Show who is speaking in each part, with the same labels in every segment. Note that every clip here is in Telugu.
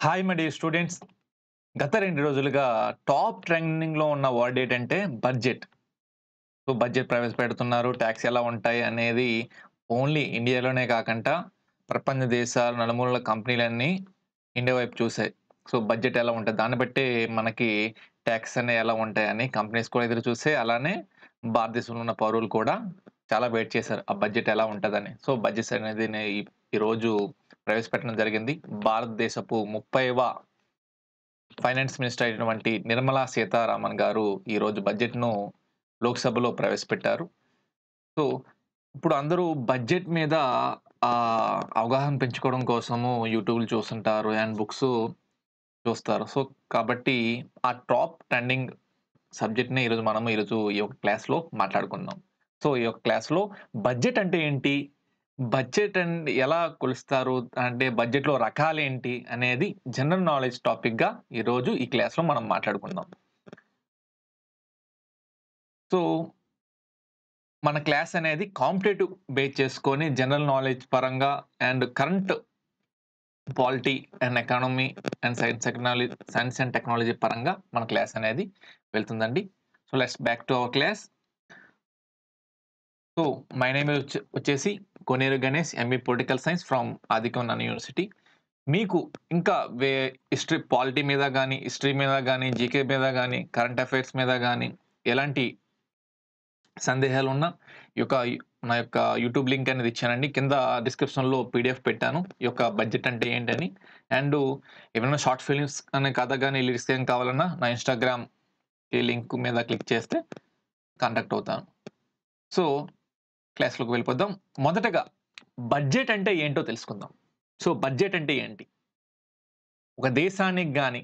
Speaker 1: Hi my dear students. గత 2 రోజులుగా టాప్ ట్రెండింగ్‌లో ఉన్న వర్డ్ ఏంటంటే బడ్జెట్. సో, బడ్జెట్ ప్రవేశపెడుతున్నారు. టాక్స్ ఎలా ఉంటాయి అనేది ఓన్లీ ఇండియాలోనే కాకుండా ప్రపంచ దేశాలు నలుమూలల కంపెనీలన్నీ ఇండియా వైపు చూసాయి. సో, బడ్జెట్ ఎలా ఉంటది? దాన్ని బట్టే మనకి టాక్స్ అనేవి ఎలా ఉంటాయని కంపెనీస్ కూడా ఎదురు చూసాయి. అలానే భారతదేశంలో ఉన్న పౌరులు కూడా చాలా వెయిట్ చేశారు. ఆ బడ్జెట్ ఎలా ఉంటదని. సో, బడ్జెట్స్ అనేది ఈరోజు ప్రవేశపెట్టడం జరిగింది. భారతదేశపు 30వ ఫైనాన్స్ మినిస్టర్ అయినటువంటి నిర్మలా సీతారామన్ గారు ఈరోజు బడ్జెట్‌ను లోక్‌సభలో ప్రవేశపెట్టారు. సో, ఇప్పుడు అందరూ బడ్జెట్ మీద అవగాహన పెంచుకోవడం కోసము యూట్యూబ్‌లు చూస్తుంటారు అండ్ బుక్సు చూస్తారు. సో, కాబట్టి ఆ టాప్ ట్రెండింగ్ సబ్జెక్ట్‌ని ఈరోజు ఈ యొక్క క్లాస్‌లో మాట్లాడుకుందాం. సో, ఈ యొక్క క్లాస్‌లో బడ్జెట్ అంటే ఏంటి? బడ్జెట్ ఎలా కొలుస్తారు? అంటే బడ్జెట్‌లో రకాలేంటి? అనేది జనరల్ నాలెడ్జ్ టాపిక్‌గా ఈరోజు ఈ క్లాస్‌లో మనం మాట్లాడుకుందాం. సో, మన క్లాస్ అనేది కాంపిటేటివ్ బేస్ చేసుకొని జనరల్ నాలెడ్జ్ పరంగా and current polity and economy and science and technology పరంగా మన క్లాస్ అనేది వెళ్తుందండి. So, let's back to our class. So, my name వచ్చేసి Koneru Ganesh, MA political science from Adikavi Anna university. మీకు ఇంకా హిస్టరీ పాలిటీ మీద గాని, హిస్టరీ మీద గాని, జీకే మీద గాని, కరెంట్ అఫైర్స్ మీద గాని ఎలాంటి సందేహాలున్నా ఈ యొక్క నా యొక్క యూట్యూబ్ లింక్ అనేది ఇచ్చానండి. కింద డిస్క్రిప్షన్‌లో పీడీఎఫ్ పెట్టాను. ఈ యొక్క బడ్జెట్ అంటే ఏంటని. అండ్ ఏమైనా షార్ట్ ఫిల్మ్స్ అనే కథ గాని, లిరిక్స్ గాని కావాలన్నా నా ఇన్‌స్టాగ్రామ్ ఈ లింక్ మీద క్లిక్ చేస్తే కాంటాక్ట్ అవుతాను. సో, క్లాస్‌లోకి వెళ్ళిపోదాం. మొదటగా బడ్జెట్ అంటే ఏంటో తెలుసుకుందాం. సో, బడ్జెట్ అంటే ఏంటి? ఒక దేశానికి గాని,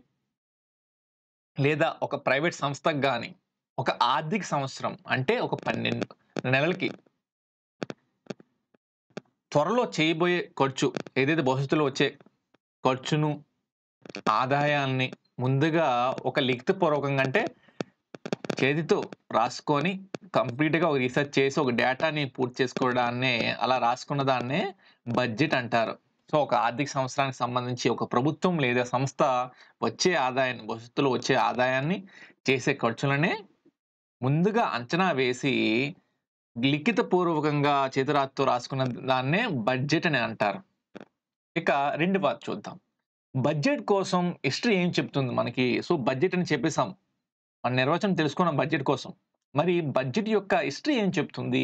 Speaker 1: లేదా ఒక ప్రైవేట్ సంస్థకి గాని, ఒక ఆర్థిక సంవత్సరం అంటే ఒక 12 నెలలకి త్వరలో చేయబోయే ఖర్చు ఏదైతే భవిష్యత్తులో వచ్చే ఖర్చును, ఆదాయాల్ని ముందుగా ఒక లిఖితపూర్వకంగా అంటే చేతితో రాసుకొని కంప్లీట్‌గా ఒక రిసర్చ్ చేసి ఒక డేటాని పూర్తి చేసుకోవడాన్నే అలా రాసుకున్న దాన్నే బడ్జెట్ అంటారు. సో, ఒక ఆర్థిక సంవత్సరానికి సంబంధించి ఒక ప్రభుత్వం లేదా సంస్థ వచ్చే ఆదాయాన్ని భవిష్యత్తులో వచ్చే ఆదాయాన్ని, చేసే ఖర్చులనే ముందుగా అంచనా వేసి లిఖితపూర్వకంగా చేతిరాతతో రాసుకున్న దాన్నే బడ్జెట్ అని అంటారు. ఇక రెండో పార్ట్ చూద్దాం. బడ్జెట్ కోసం హిస్టరీ ఏం చెప్తుంది మనకి? సో, బడ్జెట్ అని చెప్పేసాం. మన నిర్వచనం తెలుసుకున్నాం బడ్జెట్ కోసం. మరి బడ్జెట్ యొక్క హిస్టరీ ఏం చెప్తుంది?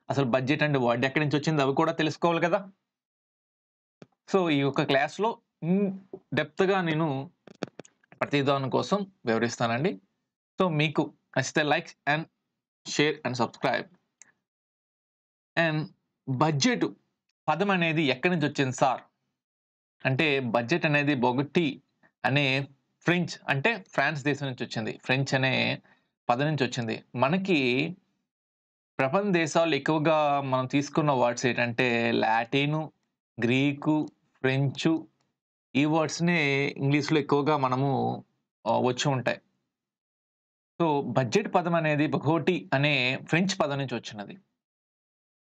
Speaker 1: అసలు బడ్జెట్ అంటే వర్డ్ ఎక్కడి నుంచి వచ్చింది అవి కూడా తెలుసుకోవాలి కదా! సో, ఈ యొక్క క్లాస్‌లో ఇన్ డెప్త్‌గా నేను ప్రతిదాని కోసం వివరిస్తానండి. సో, మీకు నచ్చితే like and share and subscribe. And budget పదం అనేది ఎక్కడి నుంచి వచ్చింది సార్? అంటే బడ్జెట్ అనేది బొగట్టి అనే ఫ్రెంచ్ అంటే ఫ్రాన్స్ దేశం నుంచి వచ్చింది. ఫ్రెంచ్ అనే పదం నుంచి వచ్చింది. మనకి ప్రపంచ దేశాల్లో ఎక్కువగా మనం తీసుకున్న వర్డ్స్ ఏంటంటే లాటిను, గ్రీకు, ఫ్రెంచు ఈ వర్డ్స్‌నే ఇంగ్లీష్‌లో ఎక్కువగా మనము వచ్చి ఉంటాయి. సో, బడ్జెట్ పదం అనేది బగోటి అనే ఫ్రెంచ్ పదం నుంచి వచ్చినది.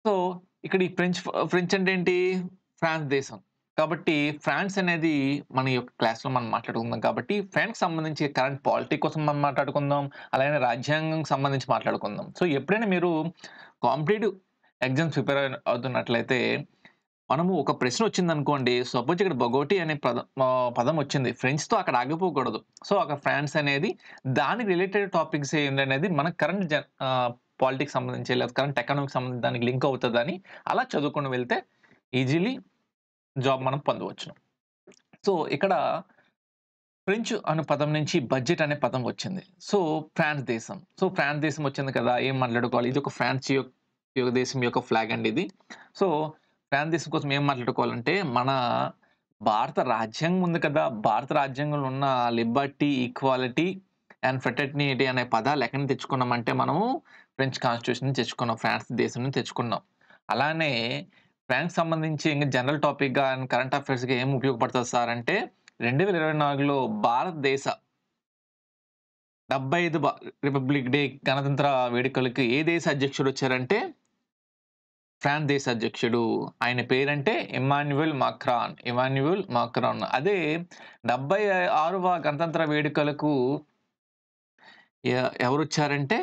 Speaker 1: సో, ఇక్కడ ఈ ఫ్రెంచ్ అంటే ఏంటి? ఫ్రాన్స్ దేశం. కాబట్టి ఫ్రాన్స్ అనేది మన యొక్క క్లాస్‌లో మనం మాట్లాడుకుందాం కాబట్టి, ఫ్రాన్స్‌కి సంబంధించి కరెంట్ పాలిటీ కోసం మనం మాట్లాడుకుందాం. అలాగే రాజ్యాంగం సంబంధించి మాట్లాడుకుందాం. సో, ఎప్పుడైనా మీరు కాంపిటీటివ్ ఎగ్జామ్స్ ప్రిపేర్ అవుతున్నట్లయితే, మనము ఒక ప్రశ్న వచ్చిందనుకోండి, సపోజ్ ఇక్కడ బగోటి అనే పదం వచ్చింది. ఫ్రెంచ్‌తో అక్కడ ఆగిపోకూడదు. సో, అక్కడ ఫ్రాన్స్ అనేది దానికి రిలేటెడ్ టాపిక్స్ ఏంటనేది మన పాలిటిక్స్ సంబంధించి లేదా కరెంట్ ఎకానమీకి సంబంధించి దానికి లింక్ అవుతదని అలా చదువుకొని వెళ్తే ఈజీలీ జాబ్ మనం పొందవచ్చును. సో, ఇక్కడ ఫ్రెంచ్ అనే పదం నుంచి బడ్జెట్ అనే పదం వచ్చింది. సో, ఫ్రాన్స్ దేశం. సో, ఫ్రాన్స్ దేశం వచ్చింది కదా! ఏం మాట్లాడుకోవాలి? ఇది ఒక ఫ్రాన్స్ దేశం యొక్క ఫ్లాగ్ అండి ఇది. సో, ఫ్రాన్స్ దేశం కోసం ఏం మాట్లాడుకోవాలంటే, మన భారత రాజ్యాంగం ఉంది కదా! భారత రాజ్యాంగంలో ఉన్న లిబర్టీ, ఈక్వాలిటీ అండ్ ఫ్రెటర్నిటీ అనే పదాలు ఎక్కడి నుంచి తెచ్చుకున్నామంటే, మనము ఫ్రెంచ్ కాన్స్టిట్యూషన్ నుంచి తెచ్చుకున్నాం. ఫ్రాన్స్ దేశం నుంచి తెచ్చుకున్నాం. అలానే ఫ్రాన్స్‌కి సంబంధించి ఇంక జనరల్ టాపిక్‌గా అండ్ కరెంట్ అఫైర్స్‌గా ఏం ఉపయోగపడతది సార్ అంటే 2024లో భారతదేశ 75 రిపబ్లిక్ డే గణతంత్ర వేడుకలకి ఏ దేశ అధ్యక్షుడొచ్చారంటే ఫ్రాన్స్ దేశ అధ్యక్షుడు. ఆయన పేరంటే ఇమాన్యుయల్ మాక్రాన్. అదే 76వ గణతంత్ర వేడుకలకు ఎవరొచ్చారంటే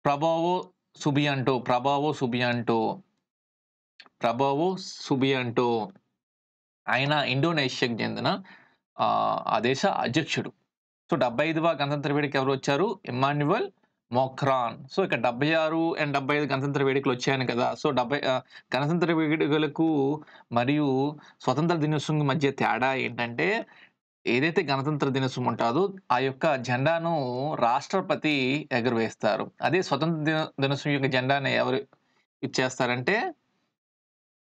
Speaker 1: ప్రభావో సుబియాంటో. ఆయన ఇండోనేషియాకి చెందిన ఆ దేశ అధ్యక్షుడు. సో 75వ గణతంత్ర వేడుకకి ఎవరొచ్చారు? ఇమాన్యుయల్ మాక్రాన్. సో ఇక్కడ 76 అండ్ 75 గణతంత్ర వేడుకలు వచ్చాయని కదా! సో గణతంత్ర వేడుకలకు మరియు స్వతంత్ర దినోత్సవం మధ్య తేడా ఏంటంటే, ఏదైతే గణతంత్ర దినోత్సవం ఉంటాదో ఆ యొక్క జెండాను రాష్ట్రపతి ఎగురవేస్తారు. అదే స్వతంత్ర దినోత్సవం యొక్క జెండాని ఎవరు ఇచ్చేస్తారంటే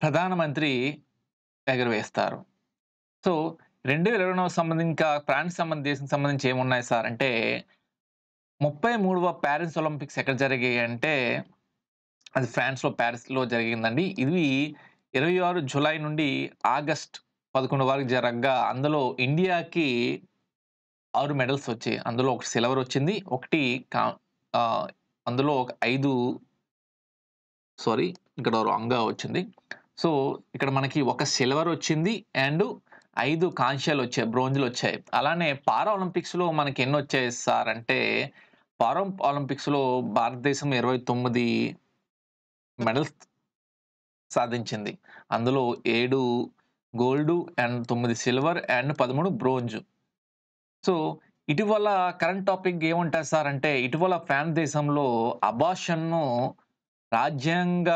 Speaker 1: ప్రధానమంత్రి ఎగురవేస్తారు. సో 2024 సంబంధించి ఇంకా ఫ్రాన్స్ దేశం సంబంధించి ఏమున్నాయి సార్ అంటే 33వ పారిస్ ఒలింపిక్స్ ఎక్కడ జరిగాయంటే అది పారిస్‌లో జరిగిందండి. ఇది 26 జులై నుండి ఆగస్ట్ 11 వరకు జరగగా అందులో ఇండియాకి 6 మెడల్స్ వచ్చాయి. అందులో ఒకటి సిల్వర్ వచ్చింది. ఒకటి అందులో ఒక 5 ఇక్కడ రాంగ్‌గా వచ్చింది. సో ఇక్కడ మనకి ఒక సిల్వర్ వచ్చింది అండ్ 5 కాంస్యాలు వచ్చాయి. బ్రోంజ్‌లు వచ్చాయి. అలానే పారా ఒలింపిక్స్‌లో మనకి ఎన్ని వచ్చాయి సార్ అంటే పారా ఒలింపిక్స్‌లో భారతదేశం 29 మెడల్స్ సాధించింది. అందులో 7 gold and 9 silver and 13 bronze. So ఇటీవల కరెంట్ టాపిక్ ఏముంటది సార్ అంటే ఇటీవల ఫ్రాన్స్ దేశంలో అబార్షన్‌ను రాజ్యాంగ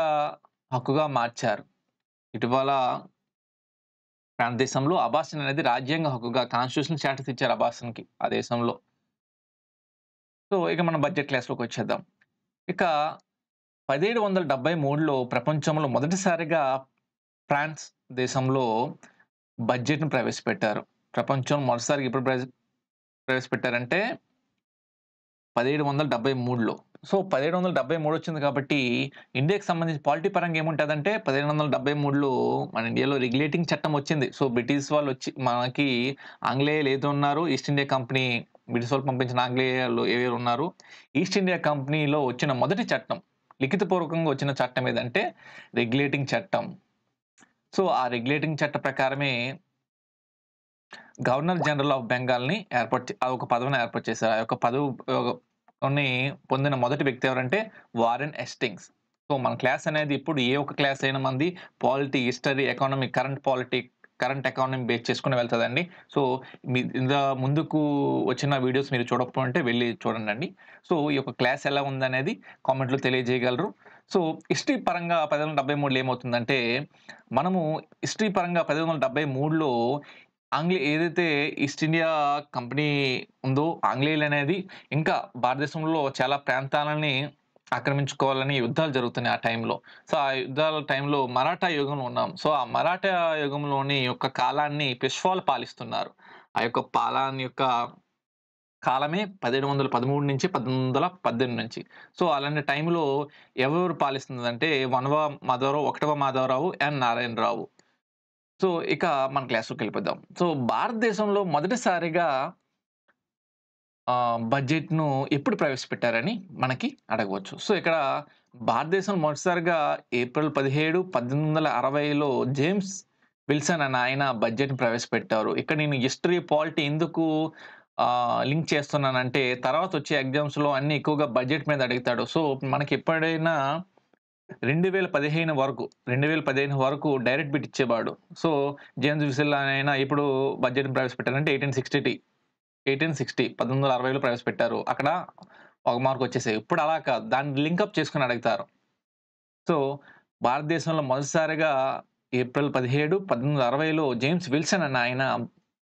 Speaker 1: హక్కుగా మార్చారు. ఇటీవల ఫ్రాన్స్ దేశంలో అబార్షన్ అనేది రాజ్యాంగ హక్కుగా కాన్స్టిట్యూషనల్ స్టేటస్ ఇచ్చారు అబార్షన్‌కి ఆ దేశంలో. సో ఇక మనం బడ్జెట్ క్లాస్‌లోకి వచ్చేద్దాం. ఇక 1773లో ప్రపంచంలో మొదటిసారిగా ఫ్రాన్స్ దేశంలో బడ్జెట్‌ను ప్రవేశపెట్టారు. ప్రపంచంలో మొదటిసారిగా ఎప్పుడు ప్రవేశపెట్టారంటే 1773లో. సో 1773 వచ్చింది కాబట్టి ఇండియాకి సంబంధించి పాలిటీ పరంగా ఏముంటదంటే 1773లో మన ఇండియాలో రెగ్యులేటింగ్ చట్టం వచ్చింది. సో బ్రిటిష్ వాళ్ళు వచ్చి మనకి ఆంగ్లేయులు ఏదో ఉన్నారు ఈస్ట్ ఇండియా కంపెనీ బ్రిటిష్ వాళ్ళు పంపించిన ఆంగ్లేయులు ఎవరు ఉన్నారు. ఈస్ట్ ఇండియా కంపెనీలో వచ్చిన మొదటి చట్టం లిఖితపూర్వకంగా వచ్చిన చట్టం ఏదంటే రెగ్యులేటింగ్ చట్టం. సో ఆ రెగ్యులేటింగ్ చట్ట ప్రకారమే గవర్నర్ జనరల్ ఆఫ్ బెంగాల్‌ని ఒక పదవిని ఏర్పాటు చేశారు. ఆ యొక్క పదవిని పొందిన మొదటి వ్యక్తి ఎవరంటే వారెన్ హేస్టింగ్స్. సో మన క్లాస్ అనేది ఇప్పుడు ఏ ఒక్క క్లాస్ అయినా మంది polity, history, economy, current economy base చేసుకొని వెళ్తదండి. సో ముందుకు వచ్చిన వీడియోస్ మీరు చూడకపోతే వెళ్లి చూడండి. సో ఈ యొక్క క్లాస్ ఎలా ఉందనేది కామెంట్‌లో తెలియజేయగలరు. సో హిస్టరీ పరంగా 1773లో ఏమవుతుందంటే మనము హిస్టరీ పరంగా 1773లో ఏదైతే ఈస్ట్ ఇండియా కంపెనీ ఉందో ఆంగ్లేయులనేది ఇంకా భారతదేశంలో చాలా ప్రాంతాలని ఆక్రమించుకోవాలని యుద్ధాలు జరుగుతున్నాయి ఆ టైంలో. సో ఆ యుద్ధాల టైంలో మరాఠా యుగంలో ఉన్నాం. సో ఆ మరాఠా యుగంలోని యొక్క కాలాన్ని పెష్వాలు పాలిస్తున్నారు. ఆ యొక్క పాలన యొక్క కాలమే 1713 నుంచి 1818 నుంచి. సో అలాంటి టైంలో ఎవరు పాలిస్తుందంటే ఒకటవ మాధవరావు అండ్ నారాయణరావు. సో ఇక మన క్లాస్‌లోకెళ్ళిపోదాం. సో భారతదేశంలో మొదటిసారిగా బడ్జెట్‌ను ఎప్పుడు ప్రవేశపెట్టారని మనకి అడగవచ్చు. సో ఇక్కడ భారతదేశంలో మొదటిసారిగా ఏప్రిల్ 17, 1860లో జేమ్స్ విల్సన్ అనే ఆయన బడ్జెట్‌ని ప్రవేశపెట్టారు. ఇక్కడ నేను హిస్టరీ, పాలిటీ ఎందుకు లింక్ చేస్తున్నానంటే తర్వాత వచ్చే ఎగ్జామ్స్‌లో అన్నీ ఎక్కువగా బడ్జెట్ మీద అడుగుతాడు. సో మనకి ఎప్పుడైనా 2015 వరకు డైరెక్ట్ బిట్ ఇచ్చేవాడు. సో జేమ్స్ విల్సన్ ఆయన ఎప్పుడు బడ్జెట్‌ని ప్రవేశపెట్టారంటే 1860లో ప్రవేశపెట్టారు. అక్కడ ఒక మార్క్ వచ్చేసాయి. ఇప్పుడు అలా కాదు. దాన్ని లింకప్ చేసుకొని అడుగుతారు. సో భారతదేశంలో మొదటిసారిగా ఏప్రిల్ 17, 1860లో జేమ్స్ విల్సన్ అనే ఆయన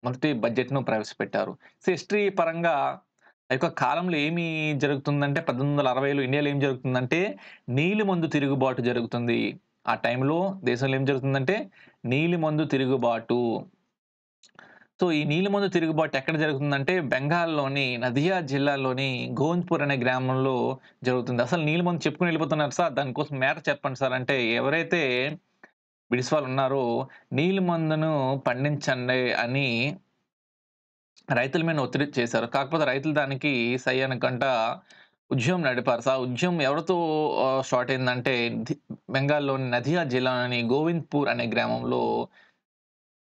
Speaker 1: మొదటి బడ్జెట్‌ను ప్రవేశపెట్టారు. సో హిస్టరీ పరంగా ఆ యొక్క కాలంలో ఏమి జరుగుతుందంటే 1860లో ఇండియాలో ఏం జరుగుతుందంటే నీలిమందు తిరుగుబాటు జరుగుతుంది. ఆ టైంలో దేశంలో ఏం జరుగుతుందంటే నీలిమందు తిరుగుబాటు. సో ఈ నీలిమందు తిరుగుబాటు ఎక్కడ జరుగుతుందంటే బెంగాల్‌లోని నదియా జిల్లాలోని గోవింద్‌పూర్ అనే గ్రామంలో జరుగుతుంది. అసలు నీలిమందు చెప్పుకొని వెళ్ళిపోతున్నారు సార్. దానికోసం మ్యాటర్ చెప్పండి సార్ అంటే ఎవరైతే బ్రిటిష్ వాళ్ళు ఉన్నారో నీలిమందును పండించండి అని రైతుల మీద ఒత్తిడి చేశారు. కాకపోతే రైతులు దానికి సై అనకుండా ఉద్యమం నడిపారు. ఆ ఉద్యమం ఎవరితో స్టార్ట్ అయిందంటే బెంగాల్‌లోని నదియా జిల్లాలోని గోవింద్‌పూర్ అనే గ్రామంలో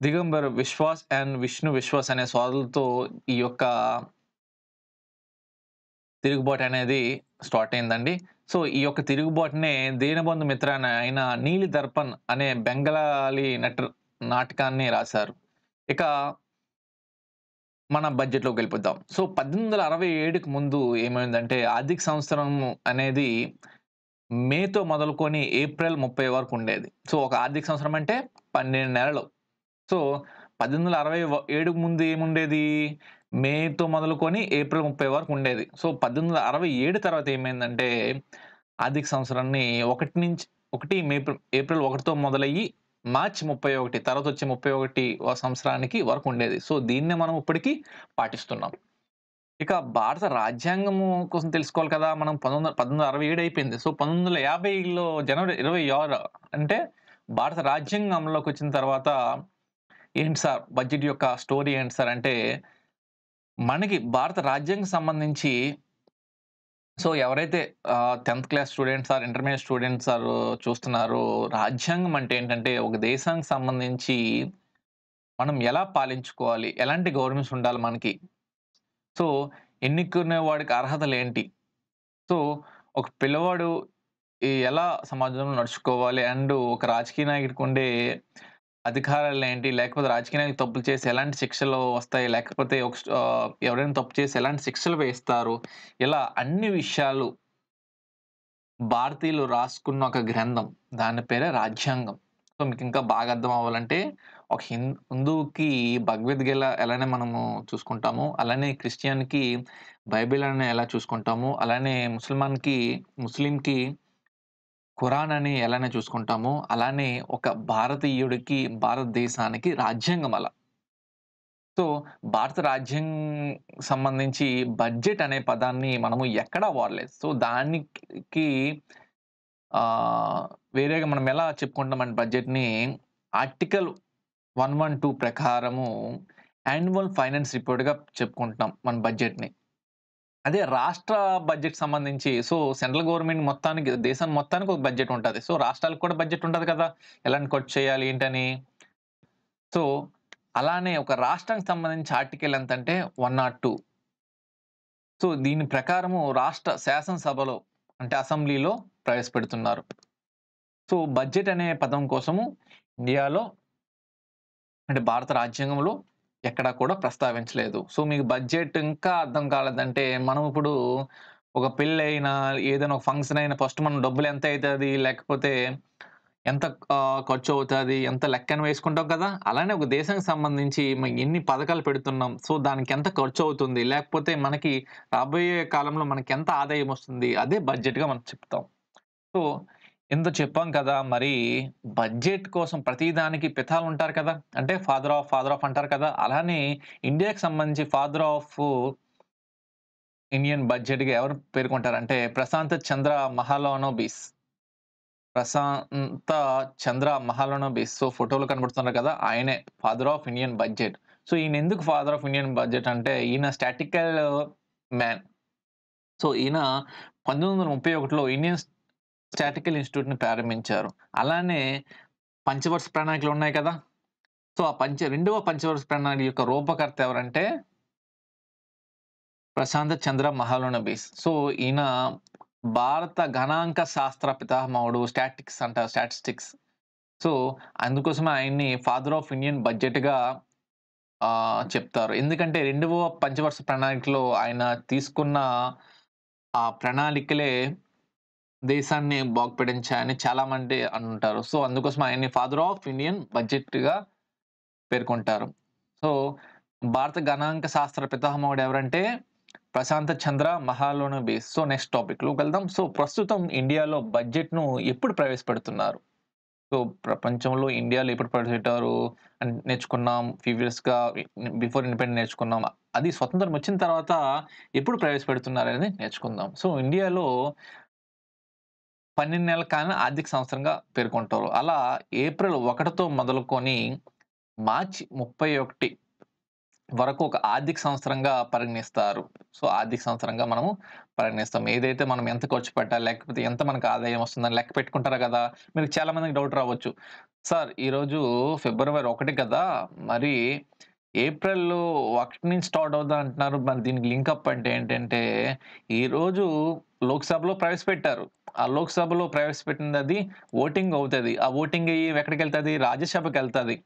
Speaker 1: దిగంబర్ విశ్వాస్ అండ్ విష్ణు విశ్వాస్ అనే సోదరులతో ఈ యొక్క తిరుగుబాటు అనేది స్టార్ట్ అయిందండి. సో, ఈ యొక్క తిరుగుబాటునే దీనబంధు మిత్ర అయిన నీలి దర్పణ్ అనే బెంగాలీ నాటకాన్ని రాశారు. ఇక మన బడ్జెట్‌లోకెళ్ళిపోదాం. సో, 1867కి ముందు ఏమైందంటే ఆర్థిక సంవత్సరం అనేది మేతో మొదలుకొని ఏప్రిల్ 30 వరకు ఉండేది. సో, ఒక ఆర్థిక సంవత్సరం అంటే 12 నెలలు. సో, 1867కి ముందు ఏముండేది? మేతో మొదలుకొని ఏప్రిల్ 30 వరకు ఉండేది. సో, 1867 తర్వాత ఏమైందంటే ఆర్థిక సంవత్సరాన్ని 1 ఏప్రిల్ 1తో మొదలయ్యి మార్చి 31 తర్వాతొచ్చే 31 సంవత్సరానికి వరకు ఉండేది. సో, దీన్నే మనం ఇప్పటికి పాటిస్తున్నాం. ఇక భారత రాజ్యాంగము కోసం తెలుసుకోవాలి కదా! మనం 1867 అయిపోయింది. సో, 1950లో జనవరి 26 అంటే భారత రాజ్యాంగం అమల్లోకొచ్చిన తర్వాత ఏంటి సార్ బడ్జెట్ యొక్క స్టోరీ ఏంటి సార్ అంటే, మనకి భారత రాజ్యాంగం సంబంధించి సో, ఎవరైతే 10థ్ క్లాస్ స్టూడెంట్స్ ఇంటర్మీడియేట్ స్టూడెంట్స్ చూస్తున్నారో రాజ్యాంగం అంటే ఏంటంటే, ఒక దేశానికి సంబంధించి మనం ఎలా పాలించుకోవాలి? ఎలాంటి గవర్నమెంట్స్ ఉండాలి మనకి? సో, ఎన్నుకునే వాడికి అర్హతలేంటి? సో, ఒక పిల్లవాడు ఎలా సమాజంలో నడుచుకోవాలి? అండ్ ఒక రాజకీయ నాయకుడికుండే అధికారాలేంటి? లేకపోతే రాజకీయ నాయకులు తప్పులు చేసి ఎలాంటి శిక్షలు వస్తాయి? లేకపోతే ఎవరైనా తప్పు చేసి ఎలాంటి శిక్షలు వేస్తారు? ఇలా అన్ని విషయాలు భారతీయులు రాసుకున్న ఒక గ్రంథం. దాని పేరే రాజ్యాంగం. సో, మీకింకా బాగా అర్థం అవ్వాలంటే ఒక హిందువుకి భగవద్గీత ఎలానే మనము చూసుకుంటామో, అలానే క్రిస్టియన్‌కి బైబిల్ అని ఎలా చూసుకుంటామో, అలానే ముస్లింకి ఖురాన్ అని ఎలానే చూసుకుంటామో, అలానే ఒక భారతీయుడికి, భారతదేశానికి రాజ్యాంగం అలా. సో, భారత సంబంధించి బడ్జెట్ అనే పదాన్ని మనము ఎక్కడా వాడలేదు. సో, దానికి ఆహ్, వేరేగా మనం ఎలా చెప్పుకుంటామంటే బడ్జెట్‌ని ఆర్టికల్ 112 ప్రకారము యాన్యువల్ ఫైనాన్స్ రిపోర్ట్‌గా చెప్పుకుంటున్నాం మన బడ్జెట్‌ని. అదే రాష్ట్ర బడ్జెట్ సంబంధించి సెంట్రల్ గవర్నమెంట్ మొత్తానికి దేశం మొత్తానికి ఒక బడ్జెట్ ఉంటది. సో, రాష్ట్రాలకు కూడా బడ్జెట్ ఉంటది కదా! ఎలాంటి ఖర్చు చేయాలి ఏంటని. సో, అలానే ఒక రాష్ట్రానికి సంబంధించి ఆర్టికల్ ఎంతంటే 102. సో, దీని ప్రకారము రాష్ట్ర శాసనసభలో అంటే అసెంబ్లీలో ప్రవేశపెడుతున్నారు. సో, బడ్జెట్ అనే పదం కోసము ఇండియాలో అంటే భారత రాజ్యాంగంలో ఎక్కడా కూడా ప్రస్తావించలేదు. సో, మీకు బడ్జెట్ ఇంకా అర్థం కాలేదంటే, మనం ఇప్పుడు ఒక పెళ్లయినా, ఏదైనా ఒక ఫంక్షన్ అయినా ఫస్ట్ మనం డబ్బులు ఎంత అయితది, లేకపోతే ఎంత ఖర్చవుతది, ఎంత లెక్కన వేసుకుంటాం కదా! అలానే ఒక దేశానికి సంబంధించి ఎన్ని పథకాలు పెడుతున్నాం, సో, దానికి ఎంత ఖర్చవుతుంది, లేకపోతే మనకి రాబోయే కాలంలో మనకెంత ఆదాయం వస్తుంది, అదే బడ్జెట్‌గా మనం చెప్తాం. సో, ఇంత చెప్పాం కదా! మరి బడ్జెట్ కోసం ప్రతి దానికి పితాలుంటారు కదా! అంటే ఫాదర్ ఆఫ్ అంటారు కదా! అలానే ఇండియాకి సంబంధించి ఫాదర్ ఆఫ్ ఇండియన్ బడ్జెట్‌గా ఎవరు పేర్కొంటారంటే ప్రశాంత్ చంద్ర మహాలనోబిస్. ప్రశాంత చంద్ర మహాలనోబిస్. సో, ఫోటోలో కనబడుతున్నారు కదా! ఆయనే father of Indian budget. So, ఈయన ఎందుకు ఫాదర్ ఆఫ్ ఇండియన్ బడ్జెట్ అంటే ఈయన స్టాటిస్టికల్ మ్యాన్. సో, ఈయన 1931లో ఇండియన్ స్టాటిస్టికల్ ఇన్‌స్టిట్యూట్‌ని ప్రారంభించారు. అలానే పంచవర్ష ప్రణాళికలున్నాయి కదా! సో, రెండవ పంచవర్ష ప్రణాళిక యొక్క రూపకర్త ఎవరంటే ప్రశాంత్ చంద్ర మహాలనోబిస్. సో, ఈయన భారత గణాంక శాస్త్ర పితామహుడు. స్టాటిస్టిక్స్. సో, అందుకోసమే ఆయన్ని ఫాదర్ ఆఫ్ ఇండియన్ బడ్జెట్‌గా చెప్తారు. ఎందుకంటే రెండవ పంచవర్ష ప్రణాళికలో ఆయన తీసుకున్న ఆ ప్రణాళికలే దేశాన్ని బాగుపడించాయని చాలామంది అంటారు. సో, అందుకోసం ఆయన్ని ఫాదర్ ఆఫ్ ఇండియన్ బడ్జెట్‌గా పేర్కొంటారు. సో, భారత గణాంక శాస్త్ర పితామహుడు ఎవరంటే ప్రశాంత్ చంద్ర మహాలనోబిస్. సో, నెక్స్ట్ టాపిక్‌లోకి వెళ్దాం. సో, ప్రస్తుతం ఇండియాలో బడ్జెట్‌ను ఎప్పుడు ప్రవేశపెడుతున్నారు? సో, ప్రపంచంలో ఇండియాలో ఎప్పుడు ప్రవేశపెట్టారు అని నేర్చుకున్నాం. ప్రీవియస్‌గా బిఫోర్ ఇండిపెండెన్స్ నేర్చుకున్నాం. అది స్వతంత్రం వచ్చిన తర్వాత ఎప్పుడు ప్రవేశపెడుతున్నారనేది నేర్చుకుందాం. సో, ఇండియాలో 12 నెలల కాలం ఆర్థిక సంవత్సరంగా పేర్కొంటారు. అలా ఏప్రిల్ 1తో మొదలుకొని మార్చి 31 వరకు ఒక ఆర్థిక సంవత్సరంగా పరిగణిస్తారు. సో, ఆర్థిక సంవత్సరంగా మనము పరిగణిస్తాం. ఏదైతే మనం ఎంత ఖర్చు పెట్టాలి, లేకపోతే ఎంత మనకు ఆదాయం వస్తుందని లెక్క పెట్టుకుంటారు గదా! మీకు చాలా మందికి డౌట్ రావచ్చు. సార్ ఈరోజు ఫిబ్రవరి 1 కదా! మరి ఏప్రిల్ 1 నుంచి స్టార్ట్ అవుద్ది అంటున్నారు. మరి దీనికి లింకప్ అంటే ఏంటంటే, ఈరోజు లోక్‌సభలో ప్రవేశపెట్టారు. ఆ లోక్‌సభలో ప్రవేశపెట్టినది ఓటింగ్ అవుతది. ఆ ఓటింగ్ అయ్యి ఎక్కడికెళ్తది? రాజ్యసభకెళ్తది.